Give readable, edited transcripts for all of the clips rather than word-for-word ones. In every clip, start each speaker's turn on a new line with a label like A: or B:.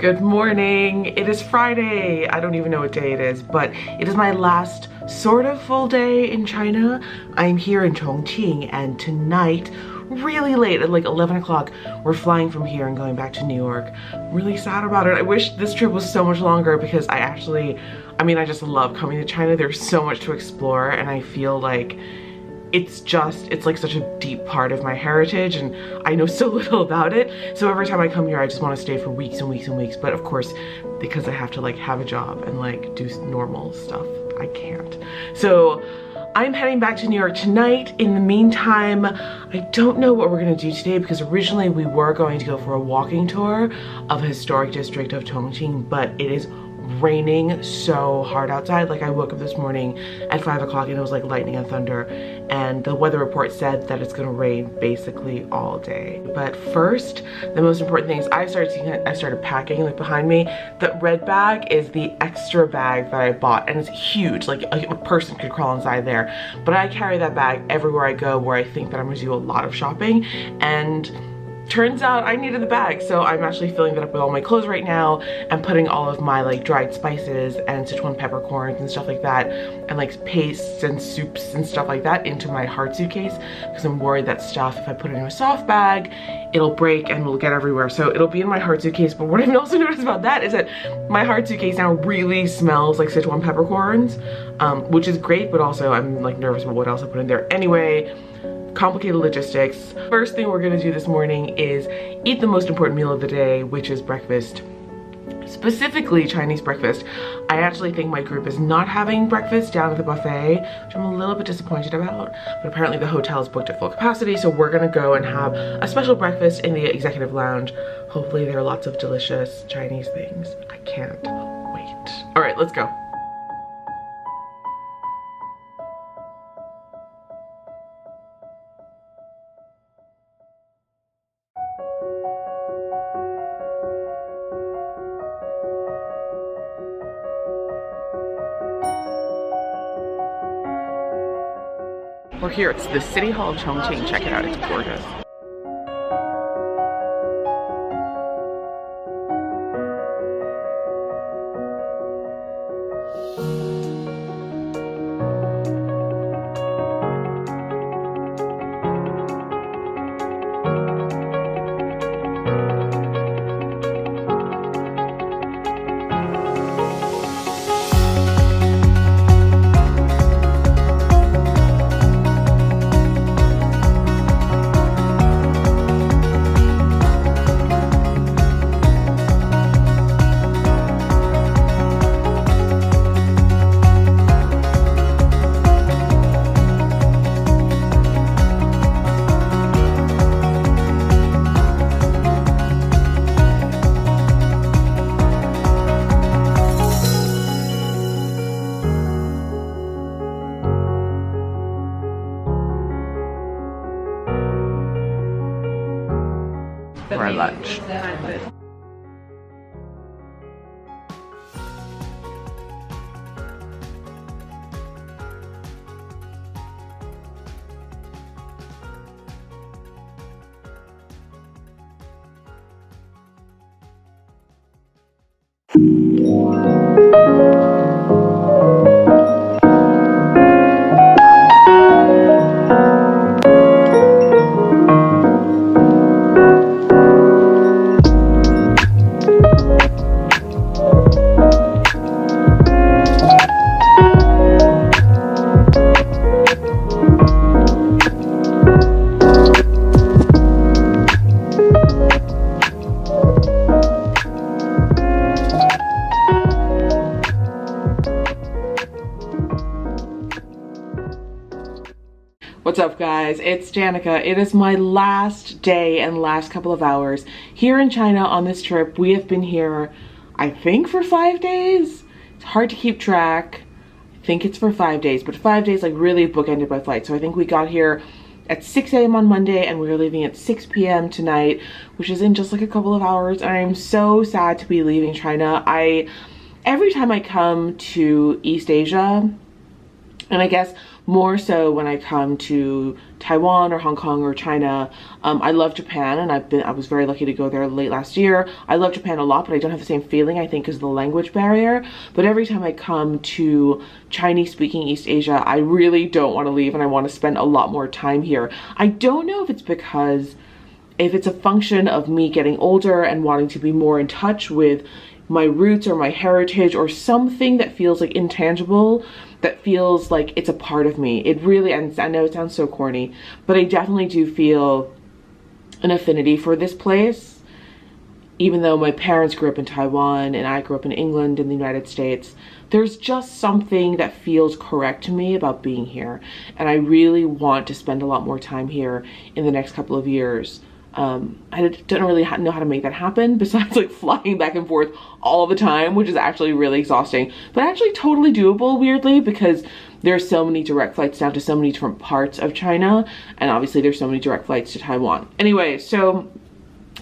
A: Good morning. It is Friday. I don't even know what day it is, but it is my last sort of full day in China. I'm here in Chongqing, and tonight, really late at like 11 o'clock, we're flying from here and going back to New York. I'm really sad about it. I wish this trip was so much longer because I just love coming to China. There's so much to explore, and I feel like it's like such a deep part of my heritage, and I know so little about it. So every time I come here, I just want to stay for weeks and weeks and weeks. But of course, because I have to like have a job and like do normal stuff, I can't. So I'm heading back to New York tonight. In the meantime, I don't know what we're gonna do today because originally we were going to go for a walking tour of a historic district of Chongqing, but it is raining so hard outside. Like, I woke up this morning at 5 o'clock and it was like lightning and thunder, and the weather report said that it's gonna rain basically all day. But first, the most important thing is I started packing. Like behind me, the red bag is the extra bag that I bought, and it's huge, like a person could crawl inside there. But I carry that bag everywhere I go where I think that I'm gonna do a lot of shopping, and turns out I needed the bag, so I'm actually filling that up with all my clothes right now and putting all of my like dried spices and Sichuan peppercorns and stuff like that, and like pastes and soups and stuff like that into my hard suitcase, because I'm worried that stuff, if I put it in a soft bag, it'll break and will get everywhere. So it'll be in my hard suitcase. But what I've also noticed about that is that my hard suitcase now really smells like Sichuan peppercorns, which is great, but also I'm like nervous about what else I put in there. Anyway, complicated logistics. First thing we're gonna do this morning is eat the most important meal of the day, which is breakfast. Specifically Chinese breakfast. I actually think my group is not having breakfast down at the buffet, which I'm a little bit disappointed about, but apparently the hotel is booked at full capacity, so we're gonna go and have a special breakfast in the executive lounge. Hopefully there are lots of delicious Chinese things. I can't wait. All right, let's go. We're here, it's the City Hall of Chongqing. Check it out, it's gorgeous. For our lunch. What's up, guys? It's Danica. It is my last day and last couple of hours here in China on this trip. We have been here, I think, for 5 days. It's hard to keep track. I think it's for 5 days, but 5 days like really bookended by flight. So I think we got here at 6 a.m. on Monday and we're leaving at 6 p.m. tonight, which is in just like a couple of hours. And I'm so sad to be leaving China. Every time I come to East Asia, and I guess more so when I come to Taiwan or Hong Kong or China. I love Japan, and I was very lucky to go there late last year. I love Japan a lot, but I don't have the same feeling, I think, because of the language barrier. But every time I come to Chinese speaking East Asia, I really don't want to leave, and I want to spend a lot more time here. I don't know if it's because, if it's a function of me getting older and wanting to be more in touch with my roots or my heritage, or something that feels like intangible, that feels like it's a part of me. It really, and I know it sounds so corny, but I definitely do feel an affinity for this place. Even though my parents grew up in Taiwan and I grew up in England in the United States, there's just something that feels correct to me about being here. And I really want to spend a lot more time here in the next couple of years. I don't really know how to make that happen, besides like flying back and forth all the time, which is actually really exhausting, but actually totally doable, weirdly, because there's so many direct flights down to so many different parts of China, and obviously there's so many direct flights to Taiwan. Anyway, so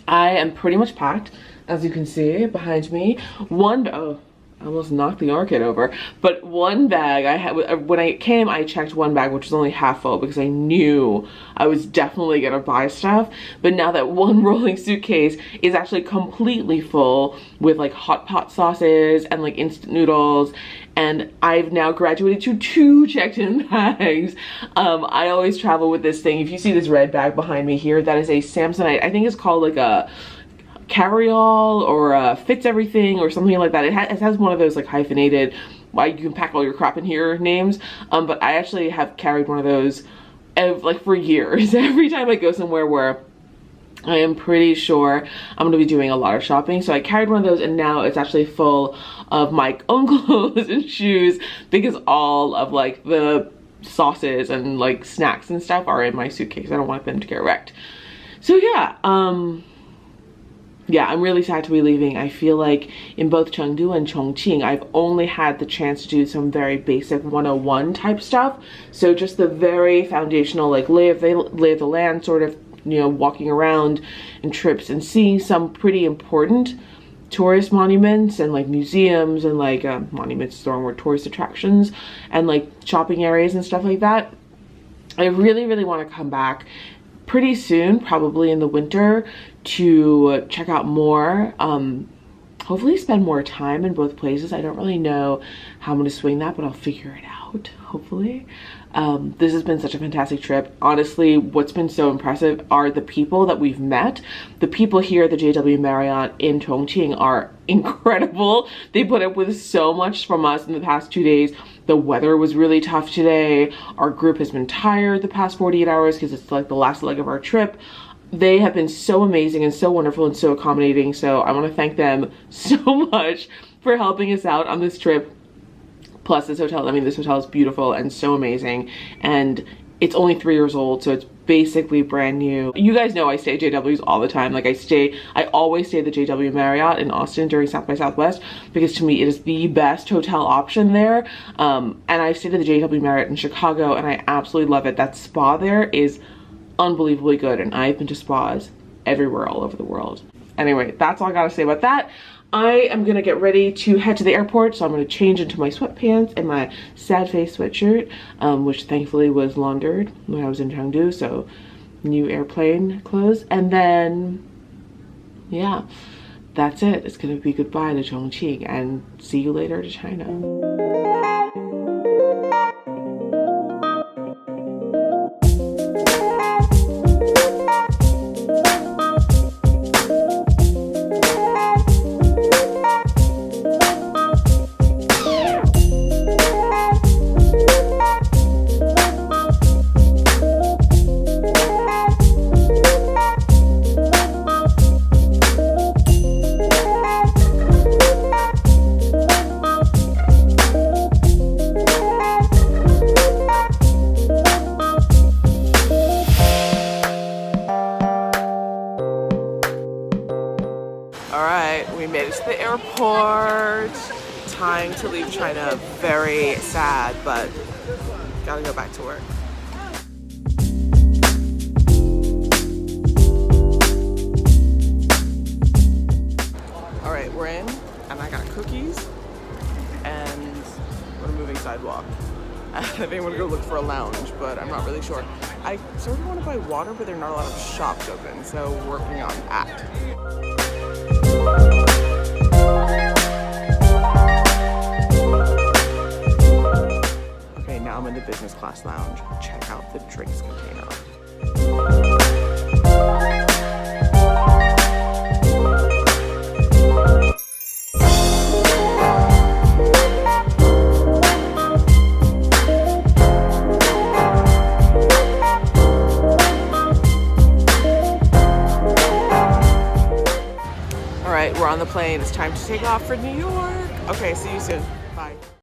A: I am pretty much packed, as you can see behind me. Oh, I almost knocked the orchid over. But one bag I had, when I came, I checked one bag, which was only half full, because I knew I was definitely gonna buy stuff. But now that one rolling suitcase is actually completely full with like hot pot sauces and like instant noodles, and I've now graduated to 2 checked-in bags. I always travel with this thing. If you see this red bag behind me here, that is a Samsonite. I think it's called like a carry-all or fits everything or something like that. It has one of those like hyphenated, you can pack all your crap in here names, but I actually have carried one of those like for years. Every time I go somewhere where I am pretty sure I'm going to be doing a lot of shopping, so I carried one of those, and now it's actually full of my own clothes and shoes, because all of like the sauces and like snacks and stuff are in my suitcase. I don't want them to get wrecked. So yeah, yeah, I'm really sad to be leaving. I feel like in both Chengdu and Chongqing, I've only had the chance to do some very basic 101 type stuff. So just the very foundational, like lay of the land sort of, you know, walking around and trips and seeing some pretty important tourist monuments and like museums and like monuments is the wrong word, tourist attractions, and like shopping areas and stuff like that. I really, really want to come back pretty soon, probably in the winter, to check out more. Hopefully spend more time in both places. I don't really know how I'm going to swing that, but I'll figure it out, hopefully. This has been such a fantastic trip. Honestly, what's been so impressive are the people that we've met. The people here at the JW Marriott in Chongqing are incredible. They put up with so much from us in the past 2 days. The weather was really tough today. Our group has been tired the past 48 hours because it's like the last leg of our trip. They have been so amazing and so wonderful and so accommodating. So I want to thank them so much for helping us out on this trip. Plus this hotel, I mean, this hotel is beautiful and so amazing, and it's only 3 years old, so it's basically brand new. You guys know I stay at JW's all the time. Like I always stay at the JW Marriott in Austin during South by Southwest, because to me it is the best hotel option there. And I've stayed at the JW Marriott in Chicago, and I absolutely love it. That spa there is unbelievably good, and I've been to spas everywhere all over the world. Anyway, that's all I gotta say about that. I am gonna get ready to head to the airport, so I'm gonna change into my sweatpants and my sad face sweatshirt, which thankfully was laundered when I was in Chengdu, so new airplane clothes. And then, yeah, that's it. It's gonna be goodbye to Chongqing, and see you later to China. We made it to the airport. Time to leave China. Very sad, but gotta go back to work. All right, we're in, and I got cookies and we're moving sidewalk. I think I'm gonna go look for a lounge, but I'm not really sure. I sort of want to buy water, but there are not a lot of shops open, so working on that. Okay, now I'm in the business class lounge. Check out the drinks container. All right, we're on the plane. It's time to take off for New York. Okay, see you soon. Bye.